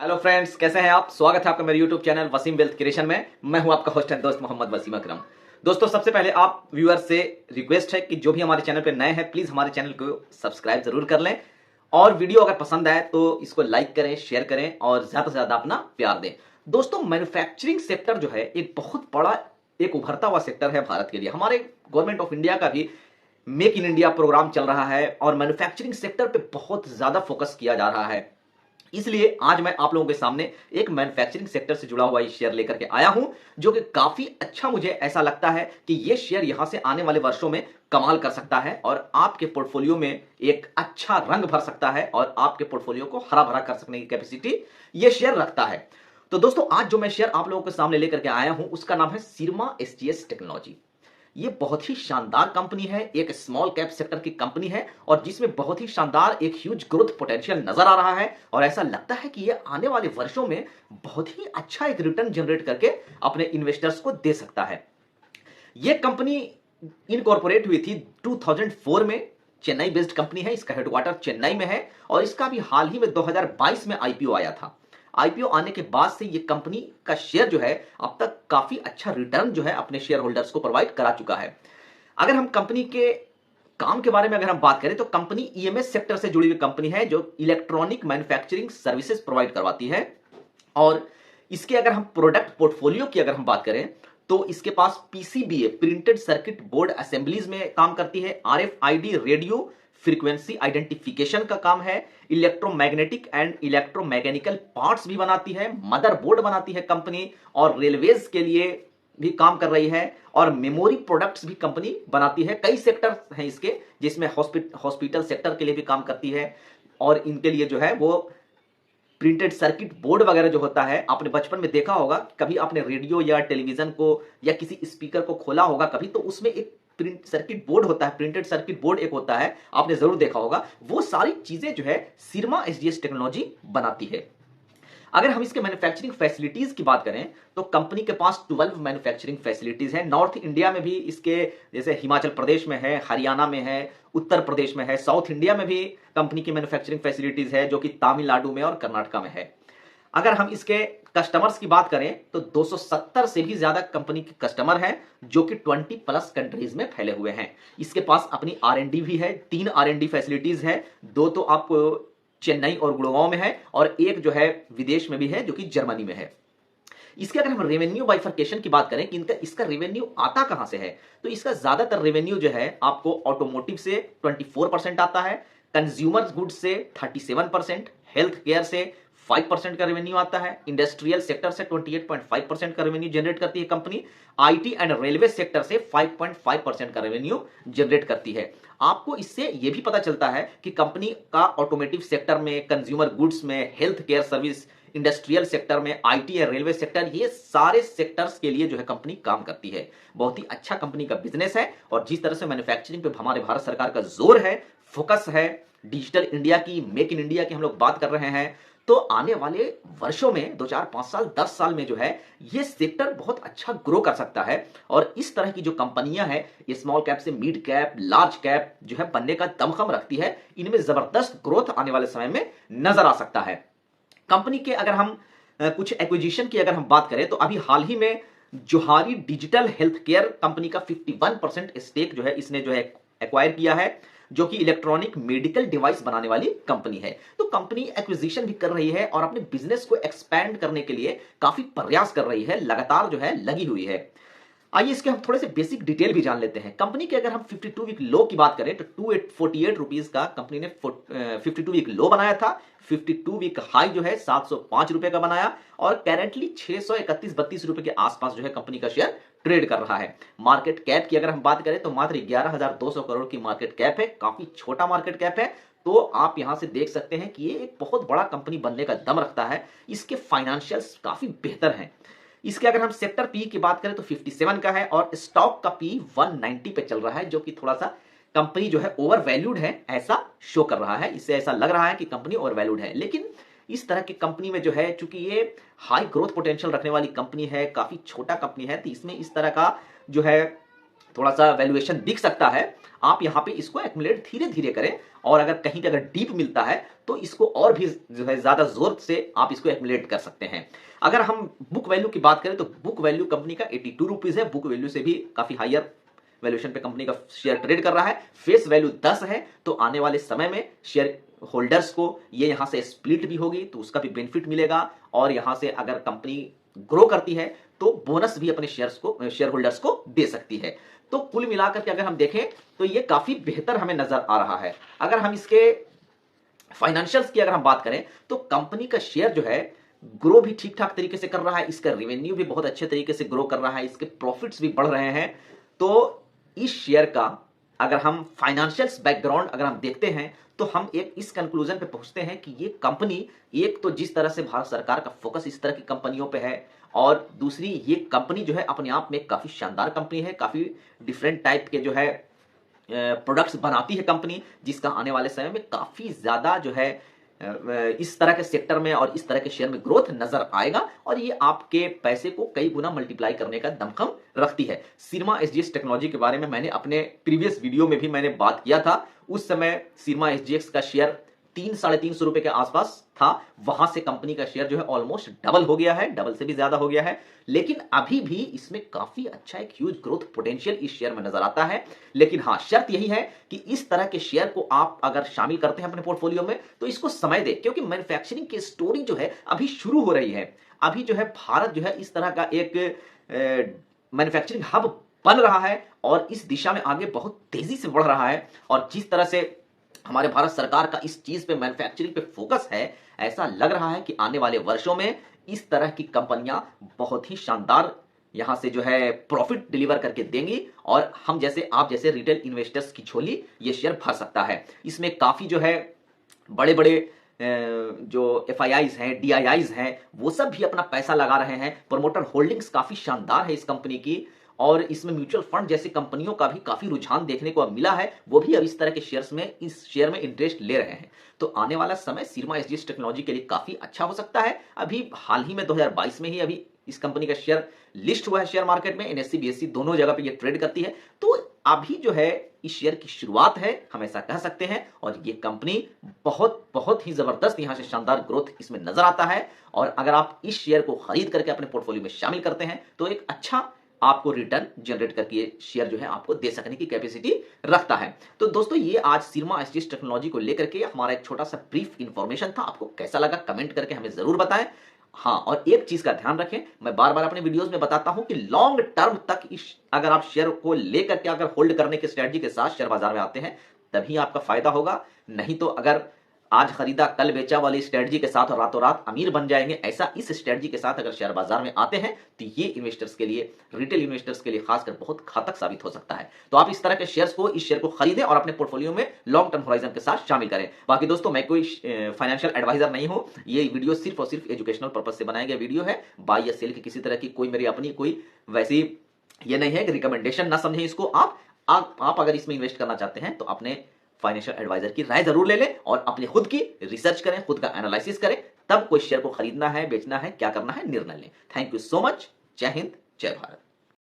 Hello friends, कैसे हैं आप। स्वागत है आपका मेरे YouTube channel Wasim wealth creation में। मैं हूं आपका होस्ट एंड दोस्त मोहम्मद वसीम अकरम। दोस्तों, सबसे पहले आप व्यूअर्स से रिक्वेस्ट है कि जो भी हमारे चैनल पे नए हैं प्लीज हमारे चैनल को सब्सक्राइब जरूर कर लें और वीडियो अगर पसंद आए तो इसको लाइक करें, शेयर करें और ज्यादा से ज्यादा अपना प्यार दें। दोस्तों, मैन्युफैक्चरिंग सेक्टर जो है एक बहुत बड़ा, एक उभरता हुआ सेक्टर है भारत के लिए। हमारे गवर्नमेंट ऑफ इंडिया का भी मेक इन इंडिया प्रोग्राम चल रहा है और मैन्युफैक्चरिंग सेक्टर पे बहुत ज्यादा फोकस किया जा रहा है। इसलिए आज मैं आप लोगों के सामने एक मैन्युफैक्चरिंग सेक्टर से जुड़ा हुआ ये शेयर लेकर के आया हूं, जो कि काफी अच्छा, मुझे ऐसा लगता है कि ये शेयर यहां से आने वाले वर्षों में कमाल कर सकता है और आपके पोर्टफोलियो में एक अच्छा रंग भर सकता है और आपके पोर्टफोलियो को हरा भरा कर सकने की कैपेसिटी ये शेयर रखता है। तो दोस्तों, आज जो मैं शेयर आप लोगों के सामने लेकर के आया हूं उसका नाम है सिरमा एसजीएस टेक्नोलॉजी। ये बहुत ही शानदार कंपनी है, एक स्मॉल कैप सेक्टर की कंपनी है और जिसमें बहुत ही शानदार एक ह्यूज ग्रोथ पोटेंशियल नजर आ रहा है और ऐसा लगता है कि ये आने वाले वर्षों में बहुत ही अच्छा एक रिटर्न जनरेट करके अपने इन्वेस्टर्स को दे सकता है। ये कंपनी इनकॉर्पोरेट हुई थी 2004 में। चेन्नई बेस्ड कंपनी है, इसका हेडक्वार्टर चेन्नई में है और इसका भी हाल ही में 2022 में आईपीओ आया था। आईपीओ आने के बाद से ये कंपनी का शेयर जो है अब तक काफी अच्छा रिटर्न जो है अपने शेयर होल्डर्स को प्रोवाइड करा चुका है। अगर हम कंपनी के काम के बारे में अगर हम बात करें तो कंपनी ईएमएस सेक्टर से जुड़ी हुई कंपनी है जो इलेक्ट्रॉनिक मैन्युफैक्चरिंग सर्विसेज प्रोवाइड करवाती है। और इसके अगर हम प्रोडक्ट पोर्टफोलियो की अगर हम बात करें तो इसके पास पीसीबीए, प्रिंटेड सर्किट बोर्ड असेंबलीज में काम करती है। आरएफआईडी रेडियो फ्रीक्वेंसी आइडेंटिफिकेशन का काम है। इलेक्ट्रोमैग्नेटिक एंड इलेक्ट्रोमैकेनिकल पार्ट्स भी बनाती है। मदरबोर्ड बनाती है कंपनी और रेलवेज के लिए भी काम कर रही है और मेमोरी प्रोडक्ट्स भी कंपनी बनाती है। कई सेक्टर हैं इसके, जिसमें हॉस्पिटल सेक्टर के लिए भी काम करती है और इनके लिए जो है वो प्रिंटेड सर्किट बोर्ड वगैरह जो होता है, आपने बचपन में देखा होगा, कभी आपने रेडियो या टेलीविजन को या किसी स्पीकर को खोला होगा कभी, तो उसमें एक प्रिंट सर्किट बोर्ड होता है, प्रिंटेड सर्किट बोर्ड एक होता है, आपने जरूर देखा होगा। वो सारी चीजें जो है सिरमा एसजीएस टेक्नोलॉजी बनाती है। अगर हम इसके मैन्युफैक्चरिंग फैसिलिटीज की बात करें तो कंपनी के पास 12 मैन्युफैक्चरिंग फैसिलिटीज हैं। नॉर्थ इंडिया में भी इसके, जैसे हिमाचल प्रदेश में है, हरियाणा में है, उत्तर प्रदेश में है। साउथ इंडिया में भी कंपनी की मैन्युफैक्चरिंग फैसिलिटीज है जो कि तमिलनाडु में और कर्नाटका में है। अगर हम इसके कस्टमर्स की बात करें तो 270 से भी ज्यादा कंपनी के कस्टमर हैं जो कि 20 प्लस कंट्रीज में फैले हुए हैं। इसके पास अपनी आर&डी भी है, 3 आर&डी फैसिलिटीज है। 2 तो आप चेन्नई और गुड़गांव में है और एक जो है विदेश में भी है जो कि जर्मनी में है। इसके अगर हम रेवेन्यू बाइफर्केशन की बात करें कि इसका रेवेन्यू आता कहां से है, तो इसका ज्यादातर रेवेन्यू जो है आपको ऑटोमोटिव से 24% आता है, कंज्यूमर गुड्स से 37%, हेल्थ केयर से 5% का रेवेन्यू आता है, इंडस्ट्रियल सेक्टर से 28.5% का रेवेन्यू जनरेट करती है company, IT and railway sector से 5.5% का रेवेन्यू जनरेट करती है। आपको इससे यह भी पता चलता है कि कंपनी का ऑटोमोटिव सेक्टर में, कंज्यूमर गुड्स में, health care service, industrial sector में, आईटी और रेलवे सेक्टर, ये सारे सेक्टर्स के लिए जो है कंपनी काम करती है। बहुत ही अच्छा कंपनी का बिजनेस है और जिस तरह से मैन्युफैक्चरिंग पे हमारे भारत सरकार का जोर है, फोकस है, डिजिटल इंडिया की, मेक इन इंडिया की हम लोग बात कर रहे हैं, तो आने वाले वर्षों में 2 4 5 साल 10 साल में जो है ये सेक्टर बहुत अच्छा ग्रो कर सकता है। और इस तरह की जो कंपनियां हैं, ये स्मॉल कैप से मिड कैप, लार्ज कैप जो है बनने का दमखम रखती है। इनमें जबरदस्त ग्रोथ आने वाले समय में नजर आ सकता है। कंपनी के अगर हम कुछ एक्विजिशन की अगर हम बात करें तो अभी हाल ही में Johari digital health care company का 51% स्टेक जो है इसने जो है एक्वायर किया है, जो कि इलेक्ट्रॉनिक मेडिकल डिवाइस बनाने वाली कंपनी है। तो कंपनी एक्विजिशन भी कर रही है और अपने बिजनेस को एक्सपैंड करने के लिए काफी प्रयास कर रही है, लगातार जो है लगी हुई है। आइए इसके हम थोड़े से बेसिक डिटेल भी जान लेते हैं। कंपनी के अगर हम 52 वीक लो की बात करें तो 248 रुपीज का कंपनी ने 52 वीक लो बनाया था। 52 वीक हाई जो है 705 रुपए का बनाया और करेंटली 631-32 रुपए के आसपास जो है कंपनी का शेयर ट्रेड कर रहा है। मार्केट कैप की अगर हम बात करें तो मात्र 11,200 करोड़ की मार्केट कैप है, काफी छोटा मार्केट कैप है। तो आप यहां से देख सकते हैं कि ये एक बहुत बड़ा कंपनी बनने का दम रखता है। इसके फाइनेंशियल्स काफी बेहतर हैं। इसके अगर हम सेक्टर पी की बात करें तो 57 का है और स्टॉक का पी 190 पे चल रहा है, जो कि थोड़ा सा कंपनी जो है ओवर वैल्यूड है ऐसा शो कर रहा है। इससे ऐसा लग रहा है कि कंपनी ओवर वैल्यूड है, लेकिन इस तरह की कंपनी में जो है, चूंकि ये हाई ग्रोथ पोटेंशियल रखने वाली कंपनी है, काफी छोटा कंपनी है, तो इसमें इस तरह का जो है थोड़ा सा वैल्यूएशन दिख सकता है, आप यहाँ पे इसको एक्युमुलेट धीरे धीरे करें, और अगर कहीं पे अगर डीप मिलता है तो इसको और भी जो है ज्यादा जोर से आप इसको एक्युमुलेट कर सकते हैं। अगर हम बुक वैल्यू की बात करें तो बुक वैल्यू कंपनी का 82 रुपीज है, बुक वैल्यू से भी काफी हायर वैल्यूएशन पे कंपनी का शेयर ट्रेड कर रहा है। फेस वैल्यू 10 है, तो आने वाले समय में शेयर होल्डर्स को ये यहां से स्प्लिट भी होगी तो उसका भी बेनिफिट मिलेगा, और यहां से अगर कंपनी ग्रो करती है तो बोनस भी अपने शेयर होल्डर्स को दे सकती है। तो कुल मिलाकर के अगर हम देखें तो ये काफी बेहतर हमें नजर आ रहा है। अगर हम इसके फाइनेंशियल्स की अगर हम बात करें तो कंपनी का शेयर जो है ग्रो भी ठीक ठाक तरीके से कर रहा है, इसका रेवेन्यू भी बहुत अच्छे तरीके से ग्रो कर रहा है, इसके प्रॉफिट्स भी बढ़ रहे हैं। तो इस शेयर का अगर हम फाइनेंशियल्स बैकग्राउंड अगर हम देखते हैं तो हम एक इस कंक्लूजन पे पहुंचते हैं कि ये कंपनी, एक तो जिस तरह से भारत सरकार का फोकस इस तरह की कंपनियों पे है, और दूसरी ये कंपनी जो है अपने आप में काफी शानदार कंपनी है, काफी डिफरेंट टाइप के जो है प्रोडक्ट्स बनाती है कंपनी, जिसका आने वाले समय में काफी ज्यादा जो है इस तरह के सेक्टर में और इस तरह के शेयर में ग्रोथ नजर आएगा, और ये आपके पैसे को कई गुना मल्टीप्लाई करने का दमखम रखती है। सिरमा एसजीएक्स टेक्नोलॉजी के बारे में मैंने अपने प्रीवियस वीडियो में भी मैंने बात किया था। उस समय सिरमा एसजीएक्स का शेयर 300-350 रुपए के आसपास था, वहां से कंपनी का शेयर जो है ऑलमोस्ट डबल हो गया है, डबल से भी ज्यादा हो गया है। लेकिन अभी भी इसमें काफी अच्छा एक ह्यूज ग्रोथ पोटेंशियल इस शेयर में नजर आता है। लेकिन हाँ, शर्त यही है कि इस तरह के शेयर को आप अगर शामिल करते हैं अपने पोर्टफोलियो में तो इसको समय दे, क्योंकि मैन्युफैक्चरिंग की स्टोरी जो है अभी शुरू हो रही है। अभी जो है भारत जो है इस तरह का एक मैन्युफैक्चरिंग हब बन रहा है और इस दिशा में आगे बहुत तेजी से बढ़ रहा है। और जिस तरह से हमारे भारत सरकार का इस चीज पे, मैन्युफैक्चरिंग पे फोकस है, ऐसा लग रहा है कि आने वाले वर्षों में इस तरह की कंपनियां बहुत ही शानदार यहां से जो है प्रॉफिट डिलीवर करके देंगी, और हम जैसे, आप जैसे रिटेल इन्वेस्टर्स की झोली ये शेयर भर सकता है। इसमें काफी जो है बड़े बड़े जो एफआईआईज हैं, डीआईआईज हैं, वो सब भी अपना पैसा लगा रहे हैं। प्रमोटर होल्डिंग्स काफी शानदार है इस कंपनी की, और इसमें म्यूचुअल फंड जैसी कंपनियों का भी काफी रुझान देखने को अब मिला है, वो भी अब इस तरह के शेयर्स में, इस शेयर में इंटरेस्ट ले रहे हैं। तो आने वाला समय सिरमा एसजीएक्स टेक्नोलॉजी के लिए काफी अच्छा हो सकता है। अभी हाल ही में 2022 में ही अभी इस कंपनी का शेयर लिस्ट हुआ है शेयर मार्केट में, एनएससी बीएससी दोनों जगह पे ये ट्रेड करती है। तो अभी जो है इस शेयर की शुरुआत है, हम ऐसा कह सकते हैं, और ये कंपनी बहुत बहुत ही जबरदस्त यहां से शानदार ग्रोथ इसमें नजर आता है। और अगर आप इस शेयर को खरीद करके अपने पोर्टफोलियो में शामिल करते हैं तो एक अच्छा आपको रिटर्न जनरेट करके ये शेयर जो है आपको दे सकने की कैपेसिटी रखता है। तो दोस्तों, ये आज सिरमा एसजीएक्स टेक्नोलॉजी को लेकर के हमारा एक छोटा सा ब्रीफ इंफॉर्मेशन था। आपको कैसा लगा कमेंट करके हमें जरूर बताएं। हाँ, और एक चीज का ध्यान रखें, मैं बार बार अपने वीडियोस में बताता हूं कि लॉन्ग टर्म तक अगर आप शेयर को लेकर के अगर होल्ड करने की स्ट्रेटजी के साथ शेयर बाजार में आते हैं तभी आपका फायदा होगा। नहीं तो अगर आज खरीदा कल बेचा वाली स्ट्रेटजी के साथ और रातों रात अमीर बन जाएंगे, ऐसा इस स्ट्रेटजी के साथ अगर शेयर बाजार में आते हैं तो ये इन्वेस्टर्स के लिए, रिटेल इन्वेस्टर्स के लिए खासकर बहुत घातक साबित हो सकता है। तो आप इस तरह के शेयर्स को, इस शेयर को खरीदें और अपने पोर्टफोलियो में लॉन्ग टर्म होराइजन के साथ शामिल करें। बाकी दोस्तों, मैं कोई फाइनेंशियल एडवाइजर नहीं हूं, ये वीडियो सिर्फ और सिर्फ एजुकेशनल पर्पज से बनाया गया वीडियो है। बाय या सेल की किसी तरह की कोई मेरी अपनी कोई वैसी ये नहीं है कि रिकमेंडेशन ना समझें इसको। आप अगर इसमें इन्वेस्ट करना चाहते हैं तो अपने फाइनेंशियल एडवाइजर की राय जरूर ले लें और अपने खुद की रिसर्च करें, खुद का एनालिसिस करें, तब कोई शेयर को खरीदना है, बेचना है, क्या करना है, निर्णय लें। Thank you so much. जय हिंद, जय भारत।